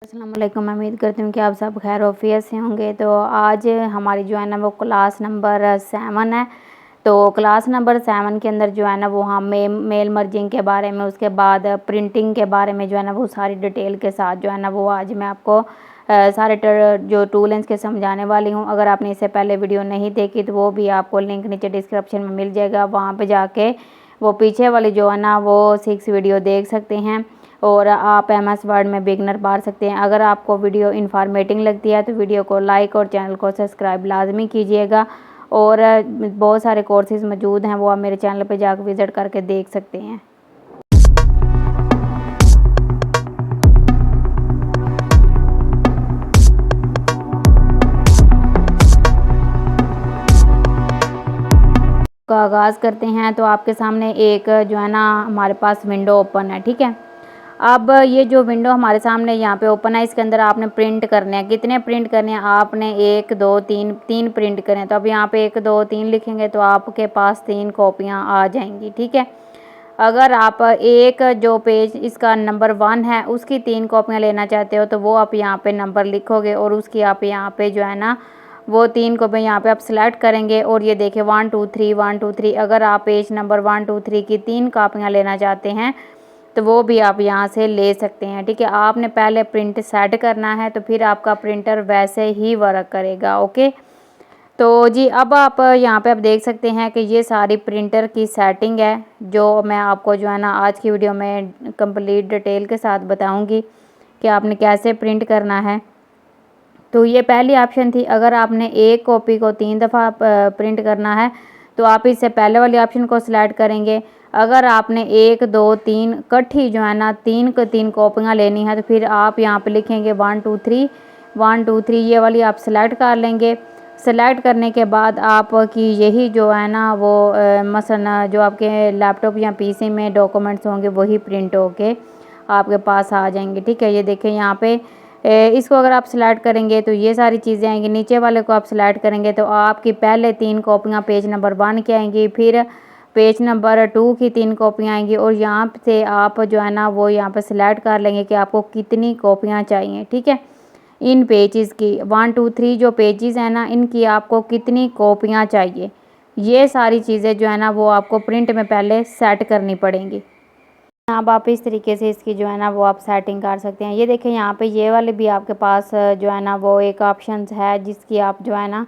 अस्सलामुअलैकुम। मैं उम्मीद करती हूँ कि आप सब खैर ऑफियत से होंगे। तो आज हमारी जो है ना वो क्लास नंबर 7 है। तो क्लास नंबर 7 के अंदर जो है ना वो हम मेल मर्जिंग के बारे में, उसके बाद प्रिंटिंग के बारे में जो है ना वो सारी डिटेल के साथ जो है ना वो आज मैं आपको सारे जो टूल के समझाने वाली हूँ। अगर आपने इससे पहले वीडियो नहीं देखी तो वो भी आपको लिंक नीचे डिस्क्रिप्शन में मिल जाएगा, वहाँ पर जाके वो पीछे वाली जो है ना वो 6 वीडियो देख सकते हैं और आप MS वर्ड में बिगनर पढ़ सकते हैं। अगर आपको वीडियो इन्फॉर्मेटिव लगती है तो वीडियो को लाइक और चैनल को सब्सक्राइब लाजमी कीजिएगा। और बहुत सारे कोर्सेज़ मौजूद हैं, वो आप मेरे चैनल पे जाकर विज़िट करके देख सकते हैं। का आगाज़ करते हैं। तो आपके सामने एक जो है ना हमारे पास विंडो ओपन है, ठीक है। अब ये जो विंडो हमारे सामने यहाँ पे ओपन है, इसके अंदर आपने प्रिंट करने हैं। कितने प्रिंट करने हैं आपने? 1 2 3 प्रिंट करें। तो अब यहाँ पे 1 2 3 लिखेंगे तो आपके पास 3 कॉपियाँ आ जाएंगी, ठीक है। अगर आप एक जो पेज इसका नंबर 1 है उसकी 3 कॉपियाँ लेना चाहते हो तो वो आप यहाँ पे नंबर लिखोगे और उसकी आप यहाँ पे जो है ना वो 3 कॉपियाँ यहाँ पे आप सेलेक्ट करेंगे। और ये देखिए 1 2 3 1 2 3। अगर आप पेज नंबर 1 2 3 की 3 कॉपियाँ लेना चाहते हैं तो वो भी आप यहाँ से ले सकते हैं, ठीक है। आपने पहले प्रिंट सेट करना है तो फिर आपका प्रिंटर वैसे ही वर्क करेगा, ओके। तो जी अब आप यहाँ पे आप देख सकते हैं कि ये सारी प्रिंटर की सेटिंग है जो मैं आपको जो है ना आज की वीडियो में कंप्लीट डिटेल के साथ बताऊंगी कि आपने कैसे प्रिंट करना है। तो ये पहली ऑप्शन थी, अगर आपने एक कॉपी को 3 दफ़ा प्रिंट करना है तो आप इससे पहले वाली ऑप्शन को सिलेक्ट करेंगे। अगर आपने 1 2 3 इकट्ठी जो है ना 3 कॉपियाँ लेनी है तो फिर आप यहाँ पे लिखेंगे 1 2 3 1 2 3, ये वाली आप सेलेक्ट कर लेंगे। सेलेक्ट करने के बाद आपकी यही जो है ना वो मसलन जो आपके लैपटॉप या PC में डॉक्यूमेंट्स होंगे वही प्रिंट होके आपके पास आ जाएंगे, ठीक है। ये देखें यहाँ पे इसको अगर आप सेलेक्ट करेंगे तो ये सारी चीज़ें आएंगी। नीचे वाले को आप सेलेक्ट करेंगे तो आपकी पहले 3 कॉपियाँ पेज नंबर 1 की आएंगी, फिर पेज नंबर 2 की 3 कॉपियाँ आएंगी और यहाँ से आप जो है ना वो यहाँ पे सेलेक्ट कर लेंगे कि आपको कितनी कॉपियाँ चाहिए, ठीक है। इन पेजेस की 1 2 3 जो पेजेस हैं ना इनकी आपको कितनी कॉपियाँ चाहिए, ये सारी चीज़ें जो है ना वो आपको प्रिंट में पहले सेट करनी पड़ेंगी। अब आप इस तरीके से इसकी जो है ना वो आप सेटिंग कर सकते हैं। ये देखें यहाँ पे ये वाले भी आपके पास जो है ना वो एक ऑप्शन है जिसकी आप जो है ना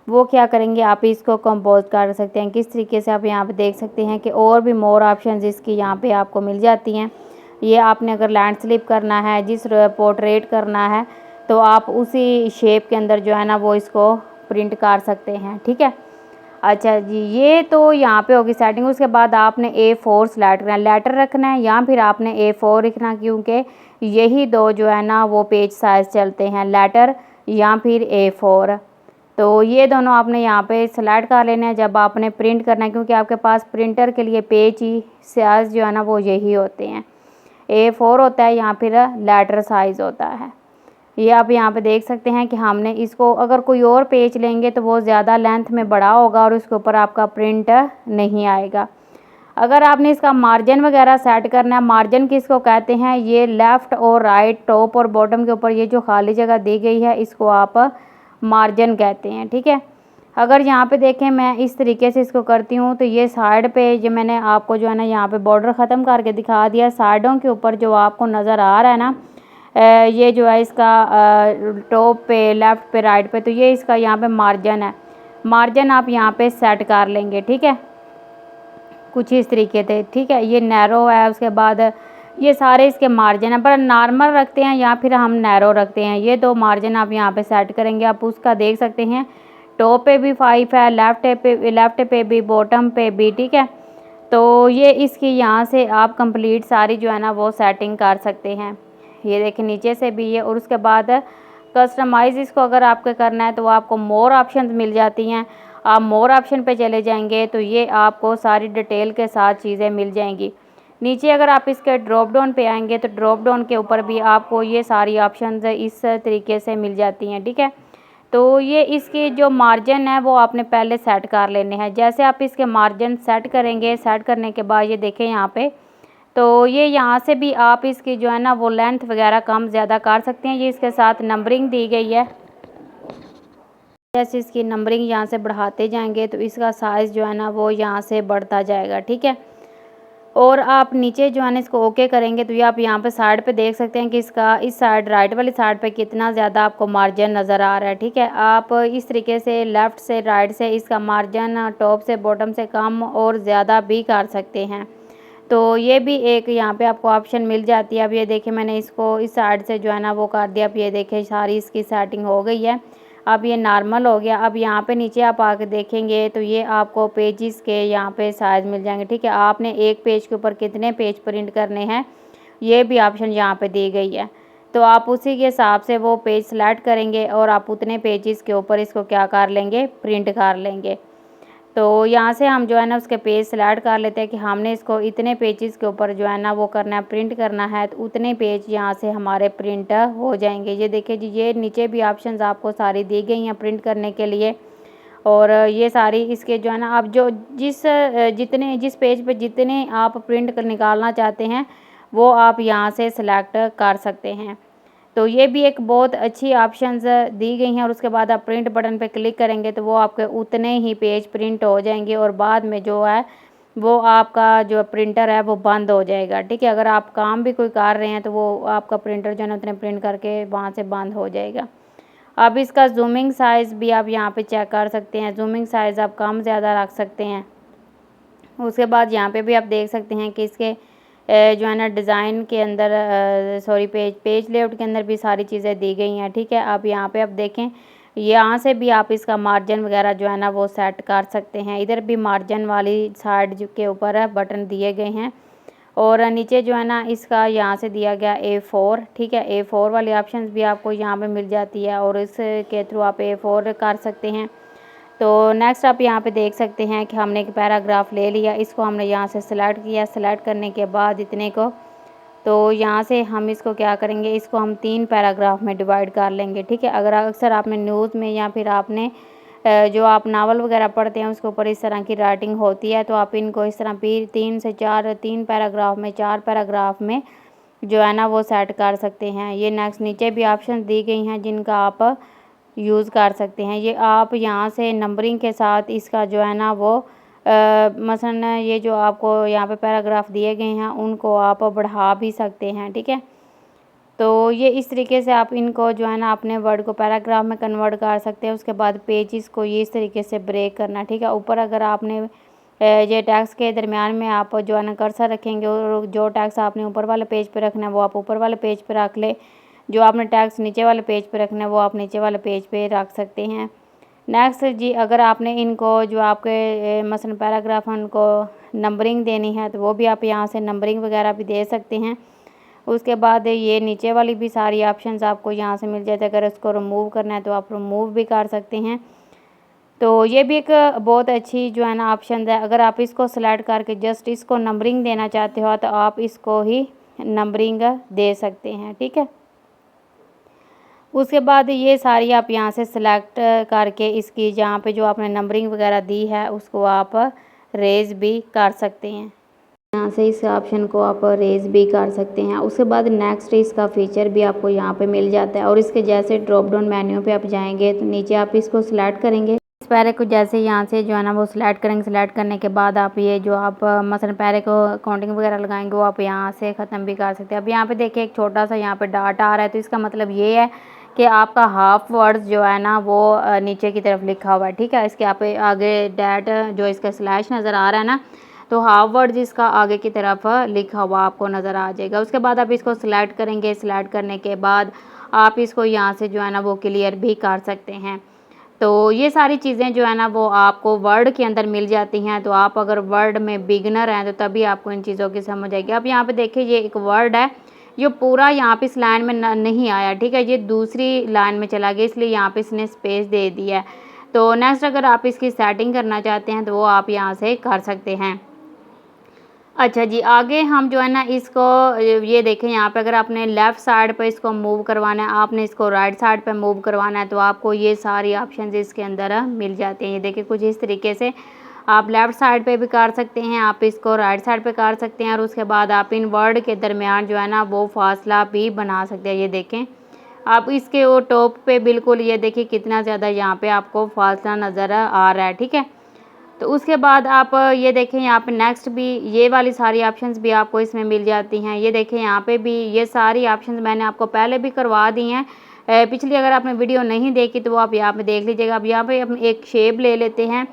वो क्या करेंगे, आप इसको कंपोज कर सकते हैं। किस तरीके से आप यहाँ पे देख सकते हैं कि और भी मोर ऑप्शन इसकी यहाँ पे आपको मिल जाती हैं। ये आपने अगर लैंडस्केप करना है, जिस पोर्ट्रेट करना है तो आप उसी शेप के अंदर जो है ना वो इसको प्रिंट कर सकते हैं, ठीक है। अच्छा जी, ये तो यहाँ पे होगी सेटिंग। उसके बाद आपने A4 सेलेक्ट करना है, लेटर रखना है या फिर आपने A4 लिखना, क्योंकि यही दो जो है ना वो पेज साइज़ चलते हैं, लेटर या फिर A4। तो ये दोनों आपने यहाँ पे सेलेक्ट कर लेना है जब आपने प्रिंट करना है, क्योंकि आपके पास प्रिंटर के लिए पेज ही साइज़ जो है ना वो यही होते हैं, A4 होता है या फिर लेटर साइज़ होता है। ये आप यहाँ पे देख सकते हैं कि हमने इसको अगर कोई और पेज लेंगे तो वो ज़्यादा लेंथ में बड़ा होगा और उसके ऊपर आपका प्रिंट नहीं आएगा। अगर आपने इसका मार्जिन वगैरह सेट करना है, मार्जिन किसको कहते हैं, ये लेफ़्ट और राइट, टॉप और बॉटम के ऊपर ये जो खाली जगह दी गई है इसको आप मार्जिन कहते हैं, ठीक है। अगर यहाँ पे देखें मैं इस तरीके से इसको करती हूँ तो ये साइड पे जो मैंने आपको जो है ना यहाँ पे बॉर्डर ख़त्म करके दिखा दिया, साइडों के ऊपर जो आपको नज़र आ रहा है ना ये जो है इसका टॉप पे, लेफ़्ट पे, राइट पे, तो ये इसका यहाँ पे मार्जिन है। मार्जिन आप यहाँ पे सेट कर लेंगे, ठीक है, कुछ इस तरीके से, ठीक है। ये नैरो है, उसके बाद ये सारे इसके मार्जिन है, पर नॉर्मल रखते हैं या फिर हम नैरो रखते हैं। ये दो मार्जिन आप यहाँ पे सेट करेंगे। आप उसका देख सकते हैं टॉप पे भी 5 है, लेफ़्ट पे भी, बॉटम पे भी, ठीक है। तो ये इसकी यहाँ से आप कंप्लीट सारी जो है ना वो सेटिंग कर सकते हैं। ये देखें नीचे से भी है। और उसके बाद कस्टमाइज़ इसको अगर आपको करना है तो आपको मोर ऑप्शंस मिल जाती हैं। आप मोर ऑप्शन पे चले जाएंगे तो ये आपको सारी डिटेल के साथ चीज़ें मिल जाएंगी। नीचे अगर आप इसके ड्रॉप डाउन पे आएंगे तो ड्रॉप डाउन के ऊपर भी आपको ये सारी ऑप्शंस इस तरीके से मिल जाती हैं, ठीक है। तो ये इसकी जो मार्जिन है वो आपने पहले सेट कर लेने हैं। जैसे आप इसके मार्जिन सेट करेंगे, सेट करने के बाद ये देखें यहाँ पे तो ये यहाँ से भी आप इसकी जो है ना वो लेंथ वगैरह कम ज़्यादा कर सकते हैं। ये इसके साथ नंबरिंग दी गई है। जैसे इसकी नंबरिंग यहाँ से बढ़ाते जाएंगे तो इसका साइज़ जो है ना वो यहाँ से बढ़ता जाएगा, ठीक है। और आप नीचे जो है ना इसको ओके करेंगे तो ये आप यहाँ पे साइड पे देख सकते हैं कि इसका इस साइड राइट वाली साइड पे कितना ज़्यादा आपको मार्जिन नज़र आ रहा है, ठीक है। आप इस तरीके से लेफ़्ट से राइट से इसका मार्जिन टॉप से बॉटम से कम और ज़्यादा भी कर सकते हैं। तो ये भी एक यहाँ पे आपको ऑप्शन मिल जाती है। अब ये देखिए मैंने इसको इस साइड से जो है ना वो कर दिया। अब ये देखिए सारी इसकी सेटिंग हो गई है। अब ये नॉर्मल हो गया। अब यहाँ पे नीचे आप आके देखेंगे तो ये आपको पेजेस के यहाँ पे साइज़ मिल जाएंगे, ठीक है। आपने एक पेज के ऊपर कितने पेज प्रिंट करने हैं ये भी ऑप्शन यहाँ पे दी गई है। तो आप उसी के हिसाब से वो पेज सेलेक्ट करेंगे और आप उतने पेजेस के ऊपर इसको क्या कर लेंगे, प्रिंट कर लेंगे। तो यहाँ से हम जो है ना उसके पेज सेलेक्ट कर लेते हैं कि हमने इसको इतने पेजेस के ऊपर जो है ना वो करना है, प्रिंट करना है। तो उतने पेज यहाँ से हमारे प्रिंट हो जाएंगे। ये देखिए जी, ये नीचे भी ऑप्शंस आपको सारी दी गई हैं प्रिंट करने के लिए। और ये सारी इसके जो है ना आप जो जिस पेज पे जितने आप प्रिंट कर निकालना चाहते हैं वो आप यहाँ से सिलेक्ट कर सकते हैं। तो ये भी एक बहुत अच्छी ऑप्शंस दी गई हैं। और उसके बाद आप प्रिंट बटन पे क्लिक करेंगे तो वो आपके उतने ही पेज प्रिंट हो जाएंगे और बाद में जो है वो आपका जो प्रिंटर है वो बंद हो जाएगा, ठीक है। अगर आप काम भी कोई कर रहे हैं तो वो आपका प्रिंटर जो है ना उतने प्रिंट करके वहाँ से बंद हो जाएगा। अब इसका जूमिंग साइज़ भी आप यहाँ पे चेक कर सकते हैं। जूमिंग साइज़ आप कम ज़्यादा रख सकते हैं। उसके बाद यहाँ पे भी आप देख सकते हैं कि इसके जो है ना डिज़ाइन के अंदर सॉरी पेज लेआउट के अंदर भी सारी चीज़ें दी गई हैं, ठीक है। अब यहाँ पे आप देखें यहाँ से भी आप इसका मार्जिन वगैरह जो है ना वो सेट कर सकते हैं। इधर भी मार्जिन वाली साइड के ऊपर बटन दिए गए हैं। और नीचे जो है ना इसका यहाँ से दिया गया A4, ठीक है। A4 वाली ऑप्शंस भी आपको यहाँ पे मिल जाती है और इसके थ्रू आप A4 कर सकते हैं। तो नेक्स्ट आप यहाँ पे देख सकते हैं कि हमने एक पैराग्राफ ले लिया, इसको हमने यहाँ से सिलेक्ट किया। सिलेक्ट करने के बाद इतने को तो यहाँ से हम इसको क्या करेंगे, इसको हम 3 पैराग्राफ में डिवाइड कर लेंगे, ठीक है। अगर अक्सर आपने न्यूज़ में या फिर आपने जो आप नावल वगैरह पढ़ते हैं उसके ऊपर इस तरह की राइटिंग होती है तो आप इनको इस तरह 3 से 4 3 पैराग्राफ में 4 पैराग्राफ में जो है ना वो सेट कर सकते हैं। ये नेक्स्ट नीचे भी ऑप्शन दी गई हैं जिनका आप यूज़ कर सकते हैं। ये आप यहाँ से नंबरिंग के साथ इसका जो है ना वो मसलन ये जो आपको यहाँ पे पैराग्राफ दिए गए हैं उनको आप बढ़ा भी सकते हैं, ठीक है। तो ये इस तरीके से आप इनको जो है ना अपने वर्ड को पैराग्राफ में कन्वर्ट कर सकते हैं। उसके बाद पेजेस को ये इस तरीके से ब्रेक करना, ठीक है। ऊपर अगर आपने ये टैक्स के दरमियान में आप जो है ना कर्सर रखेंगे और जो टैक्स आपने ऊपर वाले पेज पे रखना है वो आप ऊपर वाले पेज पे रख ले, जो आपने टैक्स नीचे वाले पेज पे रखना है वो आप नीचे वाले पेज पे रख सकते हैं। नेक्स्ट जी, अगर आपने इनको जो आपके मसलन पैराग्राफ उनको नंबरिंग देनी है तो वो भी आप यहाँ से नंबरिंग वगैरह भी दे सकते हैं। उसके बाद ये नीचे वाली भी सारी ऑप्शंस आपको यहाँ से मिल जाते हैं। अगर इसको रिमूव करना है तो आप रिमूव भी कर सकते हैं। तो ये भी एक बहुत अच्छी जो है ना ऑप्शन है। अगर आप इसको सेलेक्ट करके जस्ट इसको नंबरिंग देना चाहते हो तो आप इसको ही नंबरिंग दे सकते हैं, ठीक है। उसके बाद ये सारी आप यहाँ से सिलेक्ट करके इसकी जहाँ पे जो आपने नंबरिंग वगैरह दी है उसको आप रेज़ भी कर सकते हैं। यहाँ से इस ऑप्शन को आप रेज़ भी कर सकते हैं। उसके बाद नेक्स्ट इसका फीचर भी आपको यहाँ पे मिल जाता है। और इसके जैसे ड्रॉप डाउन मेन्यू पे आप जाएंगे तो नीचे आप इसको सिलेक्ट करेंगे। इस पैरे को जैसे यहाँ से जो है ना वो सिलेक्ट करेंगे। सिलेक्ट करने के बाद आप ये जो आप मसलन पैरे को काउंटिंग वगैरह लगाएंगे वो आप यहाँ से ख़त्म भी कर सकते हैं। अब यहाँ पे देखिए एक छोटा सा यहाँ पे डाट आ रहा है तो इसका मतलब ये है कि आपका हाफ वर्ड्स जो है ना वो नीचे की तरफ लिखा हुआ है, ठीक है। इसके आप आगे डैट जो इसका स्लैश नज़र आ रहा है ना तो हाफ वर्ड इसका आगे की तरफ लिखा हुआ आपको नज़र आ जाएगा। उसके बाद आप इसको सिलेक्ट करेंगे। सिलेक्ट करने के बाद आप इसको यहाँ से जो है ना वो क्लियर भी कर सकते हैं। तो ये सारी चीज़ें जो है ना वो आपको वर्ड के अंदर मिल जाती हैं। तो आप अगर वर्ड में बिगनर हैं तो तभी आपको इन चीज़ों की समझ आएगी। अब यहाँ पे देखिए ये एक वर्ड है ये पूरा यहाँ पे इस लाइन में नहीं आया, ठीक है। ये दूसरी लाइन में चला गया इसलिए यहाँ पे इसने स्पेस दे दिया है। तो नेक्स्ट अगर आप इसकी सेटिंग करना चाहते हैं तो वो आप यहाँ से कर सकते हैं। अच्छा जी, आगे हम जो है ना इसको ये देखें यहाँ पे अगर आपने लेफ़्ट साइड पे इसको मूव करवाना है, आपने इसको राइट साइड पे मूव करवाना है तो आपको ये सारी ऑप्शंस इसके अंदर मिल जाते हैं। ये देखिए कुछ इस तरीके से आप लेफ़्ट साइड पे भी कर सकते हैं, आप इसको राइट साइड पे कर सकते हैं और उसके बाद आप इन वर्ड के दरमियान जो है ना वो फासला भी बना सकते हैं। ये देखें आप इसके वो टॉप पे बिल्कुल ये देखिए कितना ज़्यादा यहाँ पे आपको फासला नज़र आ रहा है, ठीक है। तो उसके बाद आप ये देखें यहाँ पे नेक्स्ट भी ये वाली सारी ऑप्शंस भी आपको इसमें मिल जाती हैं। ये देखें यहाँ पे भी ये सारी ऑप्शंस मैंने आपको पहले भी करवा दी हैं। पिछली अगर आपने वीडियो नहीं देखी तो वो आप यहाँ पे देख लीजिएगा। अब यहाँ पे हम एक शेप ले लेते हैं।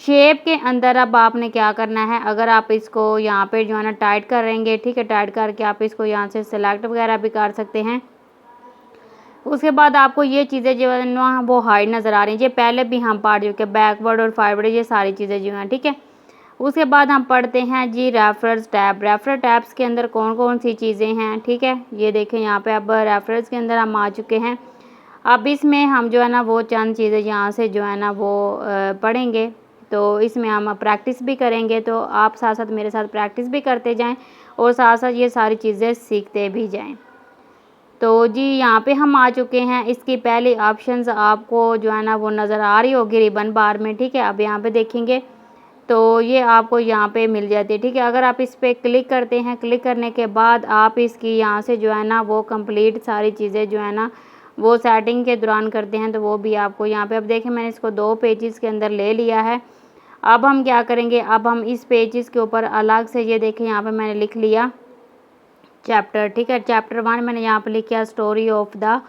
शेप के अंदर अब आपने क्या करना है, अगर आप इसको यहाँ पे जो है ना टाइट करेंगे, ठीक है, टाइट करके आप इसको यहाँ से सिलेक्ट वगैरह भी कर सकते हैं। उसके बाद आपको ये चीज़ें जो है ना वो हाइड नज़र आ रही हैं। ये पहले भी हम पढ़ चुके, बैकवर्ड और फॉरवर्ड ये सारी चीज़ें जो हैं, ठीक है। उसके बाद हम पढ़ते हैं जी रेफरेंस टैब। रेफरेंस टैब्स के अंदर कौन कौन सी चीज़ें हैं, ठीक है। ये देखें यहाँ पे अब रेफरेंस के अंदर हम आ चुके हैं। अब इसमें हम जो है ना वो चंद चीज़ें यहाँ से जो है ना वो पढ़ेंगे। तो इसमें हम प्रैक्टिस भी करेंगे, तो आप साथ साथ मेरे साथ प्रैक्टिस भी करते जाएँ और साथ साथ ये सारी चीज़ें सीखते भी जाएँ। तो जी यहाँ पे हम आ चुके हैं। इसकी पहली ऑप्शंस आपको जो है ना वो नज़र आ रही होगी रिबन बार में, ठीक है। अब यहाँ पे देखेंगे तो ये आपको यहाँ पे मिल जाती है, ठीक है। अगर आप इस पर क्लिक करते हैं, क्लिक करने के बाद आप इसकी यहाँ से जो है ना वो कंप्लीट सारी चीज़ें जो है ना वो सेटिंग के दौरान करते हैं, तो वो भी आपको यहाँ पे अब देखें मैंने इसको 2 पेजेस के अंदर ले लिया है। अब हम क्या करेंगे, अब हम इस पेजेस के ऊपर अलग से ये देखें यहाँ पे मैंने लिख लिया चैप्टर, ठीक है। चैप्टर 1 मैंने यहाँ पे लिखा स्टोरी ऑफ द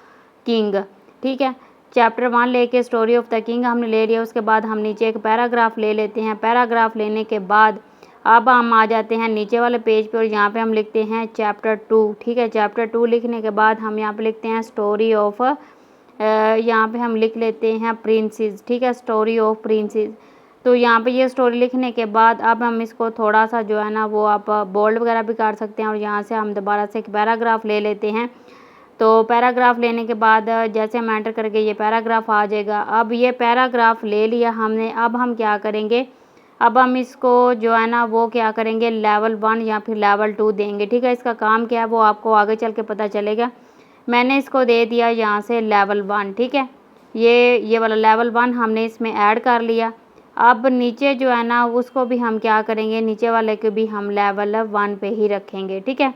किंग, ठीक है। चैप्टर 1 लेके स्टोरी ऑफ द किंग हमने ले लिया। उसके बाद हम नीचे एक पैराग्राफ ले लेते हैं। पैराग्राफ लेने के बाद अब हम आ जाते हैं नीचे वाले पेज पे और यहाँ पे हम लिखते हैं चैप्टर 2, ठीक है। चैप्टर 2 लिखने के बाद हम यहाँ पे लिखते हैं स्टोरी ऑफ यहाँ पे हम लिख लेते हैं प्रिंसेस, ठीक है, स्टोरी ऑफ प्रिंसेस। तो यहाँ पे ये स्टोरी लिखने के बाद अब हम इसको थोड़ा सा जो है ना वो आप बोल्ड वगैरह भी कर सकते हैं और यहाँ से हम दोबारा से एक पैराग्राफ ले लेते हैं। तो पैराग्राफ लेने के बाद जैसे हम एंटर करके ये पैराग्राफ आ जाएगा। अब ये पैराग्राफ ले लिया हमने, अब हम क्या करेंगे, अब हम इसको जो है ना वो क्या करेंगे लेवल 1 या फिर लेवल 2 देंगे, ठीक है। इसका काम क्या है वो आपको आगे चल के पता चलेगा। मैंने इसको दे दिया यहाँ से लेवल 1, ठीक है। ये वाला लेवल 1 हमने इसमें ऐड कर लिया। अब नीचे जो है ना उसको भी हम क्या करेंगे, नीचे वाले को भी हम लेवल 1 पे ही रखेंगे, ठीक है।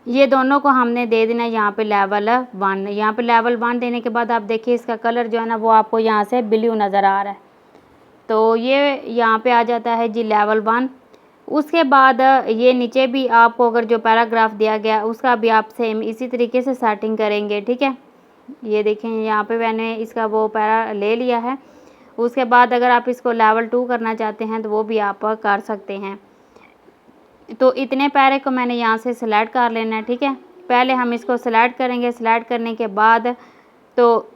ये दोनों को हमने दे देना यहाँ पे लेवल 1। यहाँ पे लेवल 1 देने के बाद आप देखिए इसका कलर जो है ना वो आपको यहाँ से ब्लू नज़र आ रहा है। तो ये यहाँ पे आ जाता है जी लेवल 1। उसके बाद ये नीचे भी आपको अगर जो पैराग्राफ दिया गया उसका भी आप सेम इसी तरीके से सेटिंग करेंगे, ठीक है। ये देखें यहाँ पे मैंने इसका वो पैरा ले लिया है। उसके बाद अगर आप इसको लेवल 2 करना चाहते हैं तो वो भी आप कर सकते हैं। तो इतने पैरे को मैंने यहाँ से सिलेक्ट कर लेना है, ठीक है। पहले हम इसको सिलेक्ट करेंगे। सिलेक्ट करने के बाद तो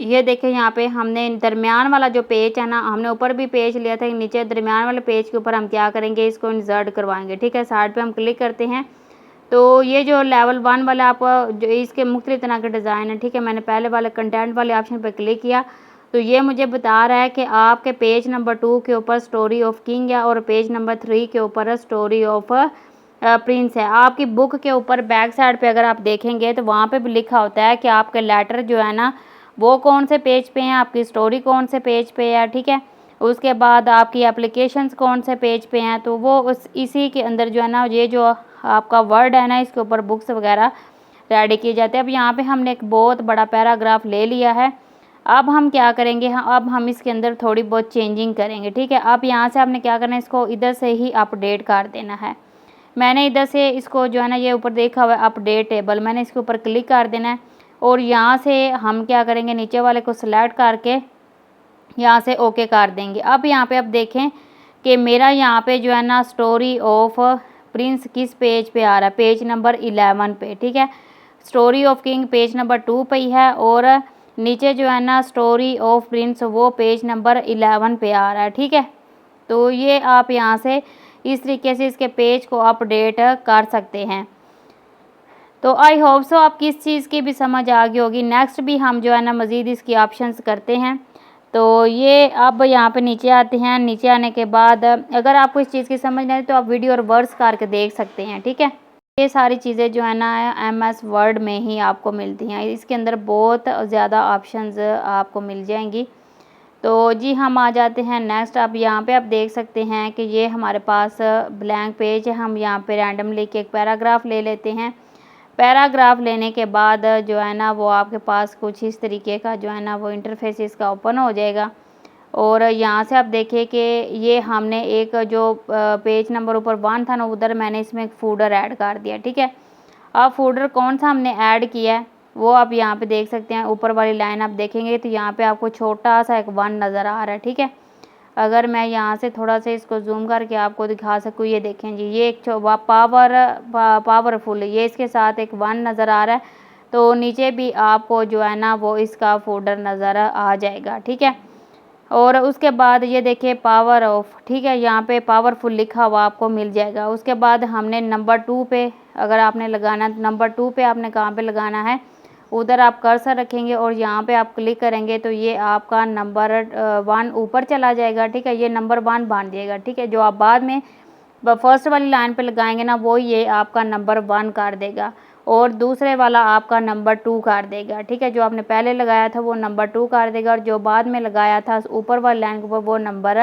ये देखें यहाँ पे हमने दरमियान वाला जो पेज है ना, हमने ऊपर भी पेज लिया था, नीचे दरमियान वाले पेज के ऊपर हम क्या करेंगे इसको इंसर्ट करवाएंगे, ठीक है। साइड पे हम क्लिक करते हैं तो ये जो लेवल 1 वाला आप जो इसके मुख्तलिफ तरह के डिज़ाइन है, ठीक है। मैंने पहले वाले कंटेंट वाले ऑप्शन पर क्लिक किया तो ये मुझे बता रहा है कि आपके पेज नंबर 2 के ऊपर स्टोरी ऑफ किंग है और पेज नंबर 3 के ऊपर स्टोरी ऑफ प्रिंस है। आपकी बुक के ऊपर बैक साइड पे अगर आप देखेंगे तो वहाँ पे भी लिखा होता है कि आपके लेटर जो है ना वो कौन से पेज पे हैं, आपकी स्टोरी कौन से पेज पे है, ठीक है। उसके बाद आपकी एप्लीकेशंस कौन से पेज पे हैं, तो वो इसी के अंदर जो है ना ये जो आपका वर्ड है ना इसके ऊपर बुक्स वगैरह रेडी किए जाते हैं। अब यहाँ पे हमने एक बहुत बड़ा पैराग्राफ ले लिया है। अब हम क्या करेंगे, अब हम इसके अंदर थोड़ी बहुत चेंजिंग करेंगे, ठीक है। अब यहाँ से आपने क्या करना है, इसको इधर से ही अपडेट कर देना है। मैंने इधर से इसको जो है ना ये ऊपर देखा हुआ है अपडेट टेबल, मैंने इसके ऊपर क्लिक कर देना है और यहाँ से हम क्या करेंगे नीचे वाले को सिलेक्ट करके यहाँ से ओके कर देंगे। अब यहाँ पे आप देखें कि मेरा यहाँ पे जो है ना स्टोरी ऑफ प्रिंस किस पेज पे आ रहा है, पेज नंबर 11 पे, ठीक है। Story of king page number 2 पे ही है और नीचे जो है ना स्टोरी ऑफ प्रिंस वो पेज नंबर 11 पे आ रहा है, ठीक है। तो ये आप यहाँ से इस तरीके से इसके पेज को अपडेट कर सकते हैं। तो आई होप सो आपकी इस चीज़ की भी समझ आ गई होगी। नेक्स्ट भी हम जो है ना मज़ीद इसकी ऑप्शंस करते हैं। तो ये अब यहाँ पे नीचे आते हैं। नीचे आने के बाद अगर आपको इस चीज़ की समझ नहीं आए तो आप वीडियो रिवर्स करके देख सकते हैं, ठीक है। ये सारी चीज़ें जो है ना MS वर्ड में ही आपको मिलती हैं। इसके अंदर बहुत ज़्यादा ऑप्शंस आपको मिल जाएंगी। तो जी हम आ जाते हैं नेक्स्ट। अब यहाँ पे आप देख सकते हैं कि ये हमारे पास ब्लैंक पेज है। हम यहाँ पे रैंडमली एक पैराग्राफ ले लेते हैं। पैराग्राफ लेने के बाद जो है ना वो आपके पास कुछ इस तरीके का जो है ना वो इंटरफेस इसका ओपन हो जाएगा। और यहाँ से आप देखिए कि ये हमने एक जो पेज नंबर ऊपर 1 था ना, उधर मैंने इसमें एक फोल्डर ऐड कर दिया, ठीक है। अब फोल्डर कौन सा हमने ऐड किया है वो आप यहाँ पे देख सकते हैं। ऊपर वाली लाइन आप देखेंगे तो यहाँ पे आपको छोटा सा एक 1 नज़र आ रहा है, ठीक है। अगर मैं यहाँ से थोड़ा सा इसको जूम करके आपको दिखा सकूँ, ये देखें जी, ये एक पावरफुल, ये इसके साथ एक 1 नज़र आ रहा है। तो नीचे भी आपको जो है ना वो इसका फोल्डर नज़र आ जाएगा, ठीक है। और उसके बाद ये देखिए पावर ऑफ, ठीक है, यहाँ पे पावरफुल लिखा हुआ आपको मिल जाएगा। उसके बाद हमने नंबर 2 पे अगर आपने लगाना, नंबर 2 पे आपने कहाँ पे लगाना है, उधर आप कर्सर रखेंगे और यहाँ पे आप क्लिक करेंगे तो ये आपका नंबर 1 ऊपर चला जाएगा, ठीक है। ये नंबर 1 बन जाएगा, ठीक है। जो आप बाद में फर्स्ट वाली लाइन पे लगाएंगे ना वो ये आपका नंबर 1 कर देगा और दूसरे वाला आपका नंबर 2 कर देगा, ठीक है। जो आपने पहले लगाया था वो नंबर 2 कर देगा और जो बाद में लगाया था ऊपर वाली लाइन के ऊपर वो नंबर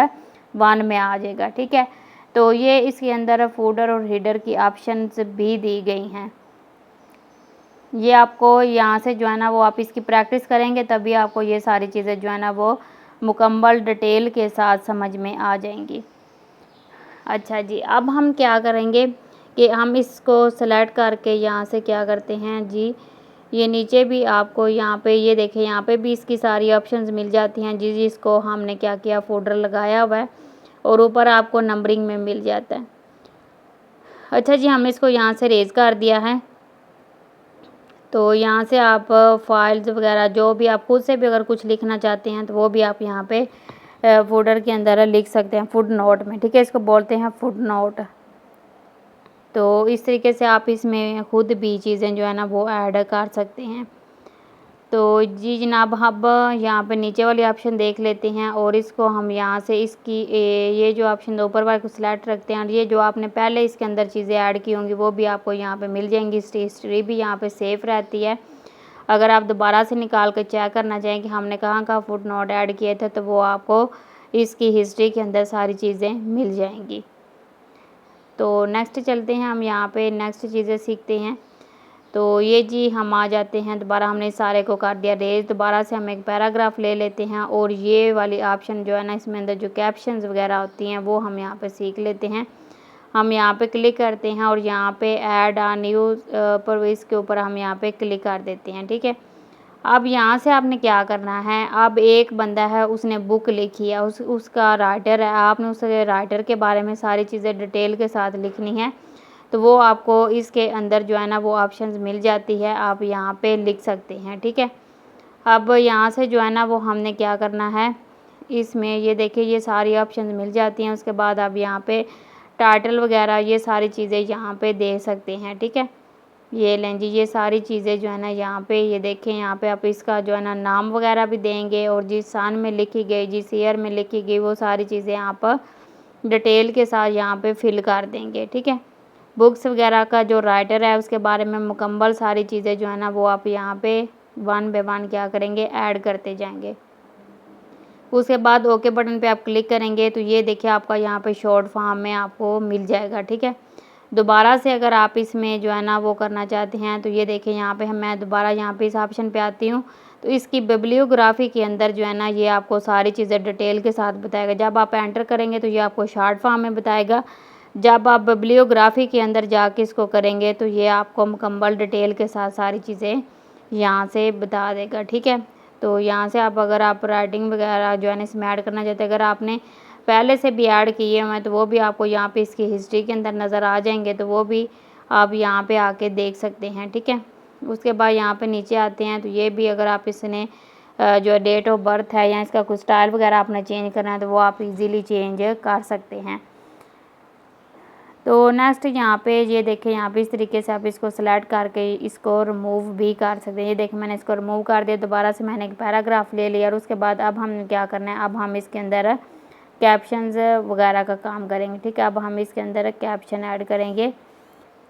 1 में आ जाएगा, ठीक है। तो ये इसके अंदर फोल्डर और हेडर की ऑप्शंस भी दी गई हैं। ये आपको यहाँ से जो है ना वो आप इसकी प्रैक्टिस करेंगे तभी आपको ये सारी चीज़ें जो है ना वो मुकम्मल डिटेल के साथ समझ में आ जाएंगी। अच्छा जी, अब हम क्या करेंगे कि हम इसको सेलेक्ट करके यहाँ से क्या करते हैं जी, ये नीचे भी आपको यहाँ पे ये देखें, यहाँ पे भी इसकी सारी ऑप्शंस मिल जाती हैं जी। जिसको हमने क्या किया, फोल्डर लगाया हुआ है और ऊपर आपको नंबरिंग में मिल जाता है। अच्छा जी, हमने इसको यहाँ से रेज कर दिया है। तो यहाँ से आप फाइल्स वगैरह जो भी आप खुद से भी अगर कुछ लिखना चाहते हैं तो वो भी आप यहाँ पे फोल्डर के अंदर लिख सकते हैं, फुट नोट में, ठीक है। इसको बोलते हैं फुट नोट। तो इस तरीके से आप इसमें खुद भी चीज़ें जो है ना वो ऐड कर सकते हैं। तो जी जनाब, अब यहाँ पे नीचे वाली ऑप्शन देख लेते हैं और इसको हम यहाँ से इसकी ये जो ऑप्शन ऊपर वाले को सिलेक्ट रखते हैं और ये जो आपने पहले इसके अंदर चीज़ें ऐड की होंगी वो भी आपको यहाँ पे मिल जाएंगी। इसकी हिस्ट्री भी यहाँ पे सेफ रहती है। अगर आप दोबारा से निकाल कर चेक करना चाहें कि हमने कहाँ फुट नोट ऐड किए थे तो वो आपको इसकी हिस्ट्री के अंदर सारी चीज़ें मिल जाएंगी। तो नेक्स्ट चलते हैं, हम यहाँ पे नेक्स्ट चीज़ें सीखते हैं। तो ये जी हम आ जाते हैं, दोबारा हमने सारे को कर दिया रेज। दोबारा से हम एक पैराग्राफ ले लेते हैं और ये वाली ऑप्शन जो है ना इसमें अंदर जो कैप्शंस वगैरह होती हैं वो हम यहाँ पे सीख लेते हैं। हम यहाँ पे क्लिक करते हैं और यहाँ पे ऐड आ न्यूज़ पर इसके ऊपर हम यहाँ पे क्लिक कर देते हैं, ठीक है। अब यहाँ से आपने क्या करना है, अब एक बंदा है उसने बुक लिखी है, उसका राइटर है, आपने उस राइटर के बारे में सारी चीज़ें डिटेल के साथ लिखनी है। तो वो आपको इसके अंदर जो है ना वो ऑप्शंस मिल जाती है, आप यहाँ पे लिख सकते हैं, ठीक है। अब यहाँ से जो है ना वो हमने क्या करना है, इसमें ये देखिए ये सारी ऑप्शंस मिल जाती हैं। उसके बाद आप यहाँ पे टाइटल वगैरह ये सारी चीज़ें यहाँ पे दे सकते हैं, ठीक है। ये लें जी, ये सारी चीज़ें जो है ना यहाँ पे ये देखें, यहाँ पे आप इसका जो है ना नाम वगैरह भी देंगे और जिस सन में लिखी गई, जिस ईयर में लिखी गई, वो सारी चीज़ें आप डिटेल के साथ यहाँ पे फिल कर देंगे, ठीक है। बुक्स वगैरह का जो राइटर है उसके बारे में मुकम्मल सारी चीज़ें जो है ना वो आप यहाँ पे 1 बाय 1 क्या करेंगे, ऐड करते जाएंगे। उसके बाद ओके बटन पे आप क्लिक करेंगे तो ये देखिए आपका यहाँ पे शॉर्ट फॉर्म में आपको मिल जाएगा, ठीक है। दोबारा से अगर आप इसमें जो है ना वो करना चाहते हैं तो ये देखें यहाँ पे मैं दोबारा यहाँ पे इस ऑप्शन पे आती हूँ तो इसकी बिब्लियोग्राफी के अंदर जो है ना ये आपको सारी चीज़ें डिटेल के साथ बताएगा। जब आप एंटर करेंगे तो ये आपको शॉर्ट फॉर्म में बताएगा। जब आप बिब्लियोग्राफी के अंदर जाके इसको करेंगे तो ये आपको मुकम्मल डिटेल के साथ सारी चीज़ें यहाँ से बता देगा, ठीक है। तो यहाँ से आप अगर आप राइटिंग वगैरह जो है ना इसमें ऐड करना चाहते हैं, अगर आपने पहले से भी ऐड किए हुए हैं तो वो भी आपको यहाँ पे इसकी हिस्ट्री के अंदर नज़र आ जाएंगे, तो वो भी आप यहाँ पे आके देख सकते हैं, ठीक है। उसके बाद यहाँ पे नीचे आते हैं तो ये भी अगर आप इसने जो डेट ऑफ बर्थ है या इसका कुछ स्टाइल वगैरह आपने चेंज करना है तो वो आप इजीली चेंज कर सकते हैं। तो नेक्स्ट यहाँ पे ये देखें, यहाँ पे इस तरीके से आप इसको सेलेक्ट करके इसको रिमूव भी कर सकते हैं। ये देखें मैंने इसको रिमूव कर दिया। दोबारा से मैंने एक पैराग्राफ ले लिया और उसके बाद अब हम क्या करना है, अब हम इसके अंदर कैप्शंस वगैरह का काम करेंगे, ठीक है। अब हम इसके अंदर कैप्शन ऐड करेंगे।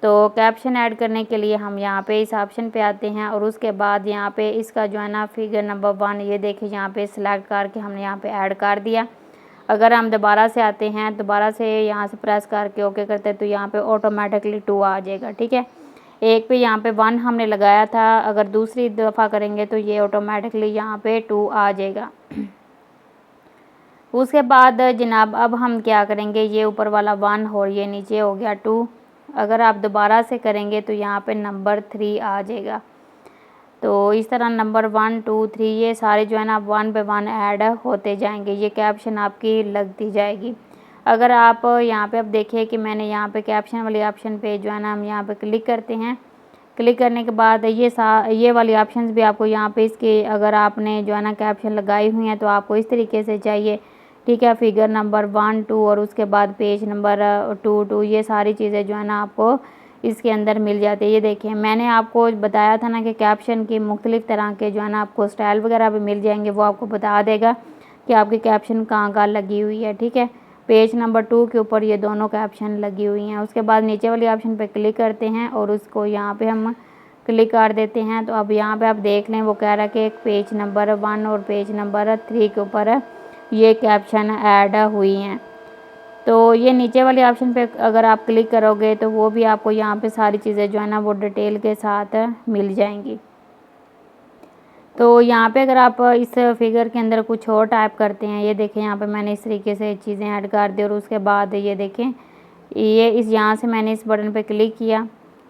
तो कैप्शन ऐड करने के लिए हम यहाँ पे इस ऑप्शन पे आते हैं और उसके बाद यहाँ पे इसका जो है ना फिगर नंबर 1 ये देखिए यहाँ पे सिलेक्ट करके हमने यहाँ पे ऐड कर दिया। अगर हम दोबारा से आते हैं, दोबारा से यहाँ से प्रेस करके ओके करते हैं तो यहाँ पे ऑटोमेटिकली 2 आ जाएगा, ठीक है। एक पे यहाँ पे 1 हमने लगाया था, अगर दूसरी दफ़ा करेंगे तो ये ऑटोमेटिकली यहाँ पे 2 आ जाएगा। उसके बाद जनाब अब हम क्या करेंगे, ये ऊपर वाला 1 और ये नीचे हो गया 2। अगर आप दोबारा से करेंगे तो यहाँ पे नंबर 3 आ जाएगा। तो इस तरह नंबर 1 2 3 ये सारे जो है ना 1 पे 1 ऐड होते जाएंगे, ये कैप्शन आपकी लगती जाएगी। अगर आप यहाँ पे अब देखिए कि मैंने यहाँ पे कैप्शन वाले ऑप्शन पे जो है ना हम यहाँ पे क्लिक करते हैं। क्लिक करने के बाद ये वाली ऑप्शंस भी आपको यहाँ पे इसके अगर आपने जो है ना कैप्शन लगाई हुई हैं तो आपको इस तरीके से चाहिए, ठीक है। फिगर नंबर 1 2 और उसके बाद पेज नंबर 2 ये सारी चीज़ें जो है ना आपको इसके अंदर मिल जाती है। ये देखिए मैंने आपको बताया था ना कि कैप्शन की मुख्तलिफ़ तरह के जो है ना आपको स्टाइल वगैरह भी मिल जाएंगे, वो आपको बता देगा कि आपकी कैप्शन कहाँ लगी हुई है, ठीक है। पेज नंबर 2 के ऊपर ये दोनों कैप्शन लगी हुई हैं। उसके बाद नीचे वाली ऑप्शन पे क्लिक करते हैं और उसको यहाँ पे हम क्लिक कर देते हैं। तो अब यहाँ पे आप देख लें वो कह रहा है कि पेज नंबर 1 और पेज नंबर 3 के ऊपर ये कैप्शन ऐड हुई हैं। तो ये नीचे वाले ऑप्शन पे अगर आप क्लिक करोगे तो वो भी आपको यहाँ पे सारी चीज़ें जो है ना वो डिटेल के साथ मिल जाएंगी। तो यहाँ पे अगर आप इस फिगर के अंदर कुछ और टाइप करते हैं, ये देखें यहाँ पे मैंने इस तरीके से चीज़ें ऐड कर दी और उसके बाद ये देखें ये यहाँ से मैंने इस बटन पे क्लिक किया।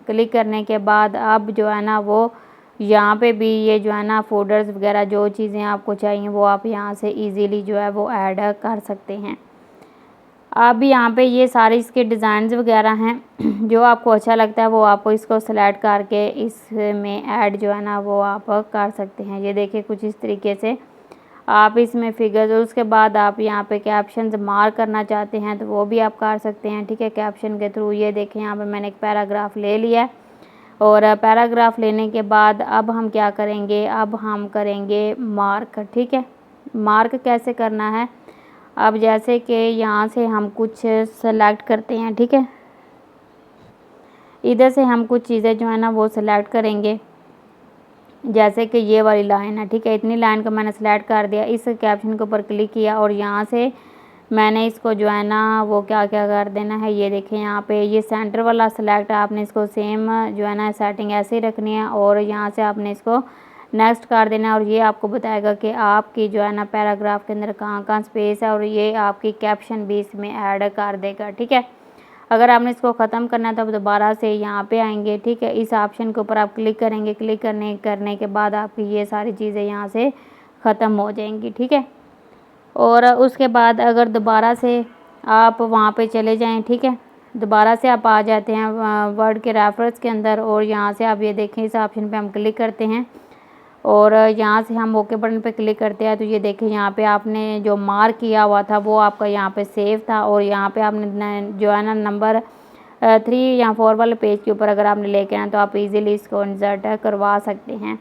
क्लिक करने के बाद अब जो है ना वो यहाँ पे भी ये जो है ना फोल्डर्स वगैरह जो चीज़ें आपको चाहिए वो आप यहाँ से इजीली जो है वो ऐड कर सकते हैं। अब यहाँ पे ये सारे इसके डिज़ाइंस वगैरह हैं, जो आपको अच्छा लगता है वो आप इसको सेलेक्ट करके इसमें ऐड जो है ना वो आप कर सकते हैं। ये देखिए कुछ इस तरीके से आप इसमें फिगर्स और उसके बाद आप यहाँ पे कैप्शंस मार्क करना चाहते हैं तो वो भी आप कर सकते हैं, ठीक है, कैप्शन के थ्रू। ये देखें यहाँ पे मैंने एक पैराग्राफ ले लिया है और पैराग्राफ लेने के बाद अब हम क्या करेंगे, अब हम करेंगे मार्क, ठीक है। मार्क कैसे करना है, अब जैसे कि यहाँ से हम कुछ सेलेक्ट करते हैं, ठीक है, इधर से हम कुछ चीज़ें जो है ना वो सिलेक्ट करेंगे। जैसे कि ये वाली लाइन है, ठीक है, इतनी लाइन को मैंने सेलेक्ट कर दिया, इस कैप्शन के ऊपर क्लिक किया और यहाँ से मैंने इसको जो है ना वो क्या कर देना है। ये देखें यहाँ पे ये सेंटर वाला सेलेक्ट, आपने इसको सेम जो है ना सेटिंग ऐसे ही रखनी है और यहाँ से आपने इसको नेक्स्ट कर देना और ये आपको बताएगा कि आपकी जो है ना पैराग्राफ के अंदर कहाँ स्पेस है और ये आपकी कैप्शन भी इसमें ऐड कर देगा, ठीक है। अगर आपने इसको ख़त्म करना है तो आप दोबारा से यहाँ पे आएंगे, ठीक है, इस ऑप्शन के ऊपर आप क्लिक करेंगे। क्लिक करने के बाद आपकी ये सारी चीज़ें यहाँ से ख़त्म हो जाएंगी, ठीक है। और उसके बाद अगर दोबारा से आप वहाँ पे चले जाएं, ठीक है, दोबारा से आप आ जाते हैं वर्ड के रेफरेंस के अंदर और यहाँ से आप ये देखें इस ऑप्शन पे हम क्लिक करते हैं और यहाँ से हम ओके बटन पे क्लिक करते हैं तो ये देखें यहाँ पे आपने जो मार्क किया हुआ था वो आपका यहाँ पे सेव था और यहाँ पे आपने जो है ना नंबर 3 या 4 वाले पेज के ऊपर अगर आपने लेके आना तो आप इजीली इसको इंसर्ट करवा सकते हैं।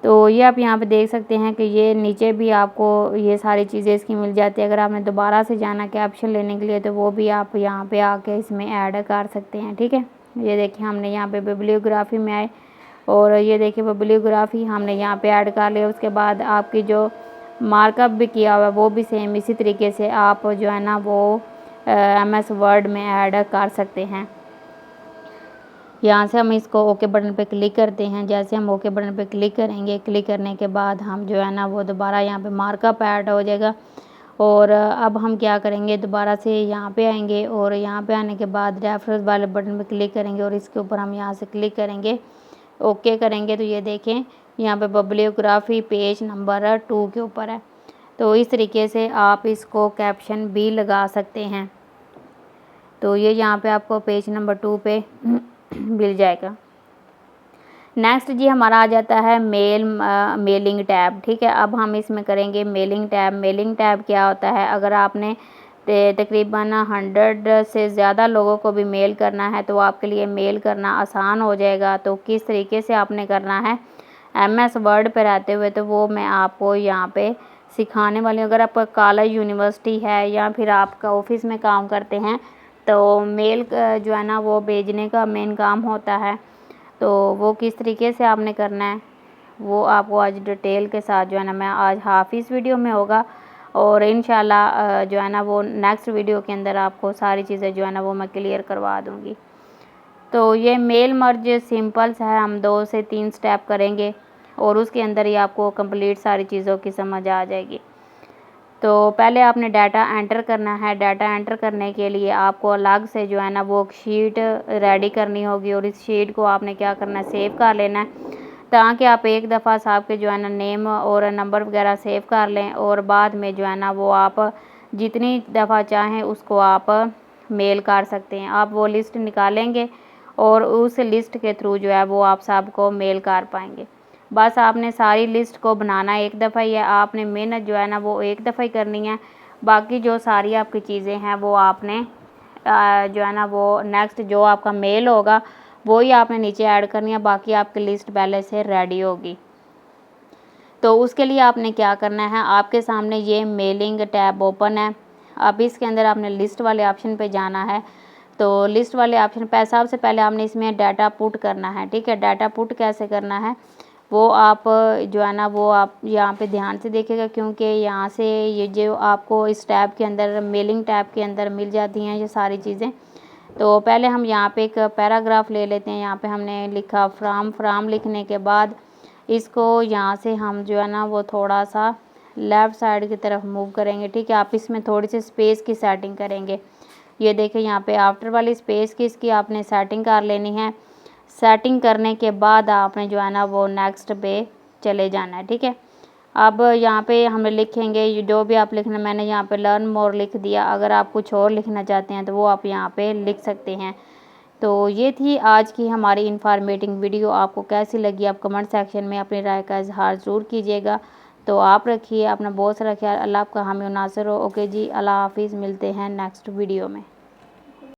तो ये आप यहाँ पे देख सकते हैं कि ये नीचे भी आपको ये सारी चीज़ें इसकी मिल जाती है। अगर आपने दोबारा से जाना कैप्शन लेने के लिए तो वो भी आप यहाँ पे आके इसमें ऐड कर सकते हैं, ठीक है। ये देखिए हमने यहाँ पे बिब्लियोग्राफी में आए और ये देखिए बिब्लियोग्राफी हमने यहाँ पे ऐड कर लिया। उसके बाद आपकी जो मार्कअप भी किया हुआ है वो भी सेम इसी तरीके से आप जो है ना वो MS वर्ड में ऐड कर सकते हैं। यहाँ से हम इसको ओके बटन पे क्लिक करते हैं। जैसे हम ओके बटन पे क्लिक करेंगे, क्लिक करने के बाद हम जो है ना वो दोबारा यहाँ पे मार्कअप ऐड हो जाएगा और अब हम क्या करेंगे, दोबारा से यहाँ पे आएंगे और यहाँ पे आने के बाद रेफरेंस वाले बटन पे क्लिक करेंगे और इसके ऊपर हम यहाँ से क्लिक करेंगे, ओके करेंगे तो ये देखें यहाँ पे बिब्लियोग्राफी पेज नंबर 2 के ऊपर है। तो इस तरीके से आप इसको कैप्शन भी लगा सकते हैं। तो ये यहाँ पे आपको पेज नंबर 2 पे मिल जाएगा। नेक्स्ट जी हमारा आ जाता है मेलिंग टैब, ठीक है। अब हम इसमें करेंगे मेलिंग टैब। मेलिंग टैब क्या होता है, अगर आपने तकरीबन 100 से ज़्यादा लोगों को भी मेल करना है तो आपके लिए मेल करना आसान हो जाएगा। तो किस तरीके से आपने करना है MS वर्ड पे रहते हुए, तो वो मैं आपको यहाँ पे सिखाने वाली हूँ। अगर आपका कॉलेज यूनिवर्सिटी है या फिर आपका ऑफिस में काम करते हैं तो मेल जो है ना वो भेजने का मेन काम होता है, तो वो किस तरीके से आपने करना है वो आपको आज डिटेल के साथ जो है ना मैं आज हाफ इस वीडियो में होगा, और इंशाल्लाह जो है ना वो नेक्स्ट वीडियो के अंदर आपको सारी चीज़ें जो है ना वो मैं क्लियर करवा दूँगी। तो ये मेल मर्ज सिंपल्स है, हम 2 से 3 स्टेप करेंगे और उसके अंदर ही आपको कंप्लीट सारी चीज़ों की समझ आ जाएगी। तो पहले आपने डाटा एंटर करना है। डाटा एंटर करने के लिए आपको अलग से जो है ना वो शीट रेडी करनी होगी, और इस शीट को आपने क्या करना है, सेव कर लेना है, ताकि आप एक दफ़ा साहब के जो है ना नेम और नंबर वगैरह सेव कर लें, और बाद में जो है ना वो आप जितनी दफ़ा चाहें उसको आप मेल कर सकते हैं। आप वो लिस्ट निकालेंगे और उस लिस्ट के थ्रू जो है वो आप सबको मेल कर पाएंगे। बस आपने सारी लिस्ट को बनाना एक दफ़ा ही है, आपने मेहनत जो है ना वो एक दफ़ा ही करनी है। बाकी जो सारी आपकी चीज़ें हैं वो आपने जो है ना वो नेक्स्ट जो आपका मेल होगा वो ही आपने नीचे ऐड करनी है, बाकी आपकी लिस्ट पहले से रेडी होगी। तो उसके लिए आपने क्या करना है, आपके सामने ये मेलिंग टैब ओपन है। अब इसके अंदर आपने लिस्ट वाले ऑप्शन पे जाना है। तो लिस्ट वाले ऑप्शन पे सबसे पहले आपने इसमें डाटा पुट करना है, ठीक है। डाटा पुट कैसे करना है वो आप जो है ना वो आप यहाँ पे ध्यान से देखिएगा, क्योंकि यहाँ से ये जो आपको इस टैब के अंदर मेलिंग टैब के अंदर मिल जाती हैं ये सारी चीज़ें। तो पहले हम यहाँ पे एक पैराग्राफ ले लेते हैं। यहाँ पे हमने लिखा फ्राम लिखने के बाद इसको यहाँ से हम जो है ना वो थोड़ा सा लेफ़्ट साइड की तरफ मूव करेंगे, ठीक है। आप इसमें थोड़ी सी स्पेस की सेटिंग करेंगे। ये देखिए यहाँ पे आफ्टर वाली स्पेस की इसकी आपने सेटिंग कर लेनी है। सेटिंग करने के बाद आपने जो है ना वो नेक्स्ट पे चले जाना है, ठीक है। अब यहाँ पे हम लिखेंगे जो भी आप लिखना, मैंने यहाँ पे लर्न मोर लिख दिया। अगर आप कुछ और लिखना चाहते हैं तो वो आप यहाँ पे लिख सकते हैं। तो ये थी आज की हमारी इन्फॉर्मेटिव वीडियो। आपको कैसी लगी आप कमेंट सेक्शन में अपनी राय का इजहार ज़रूर कीजिएगा। तो आप रखिए अपना बहुत सारा ख्याल। अल्लाह आपका हामी नासिर हो। ओके जी, अल्लाह हाफिज़, मिलते हैं नेक्स्ट वीडियो में।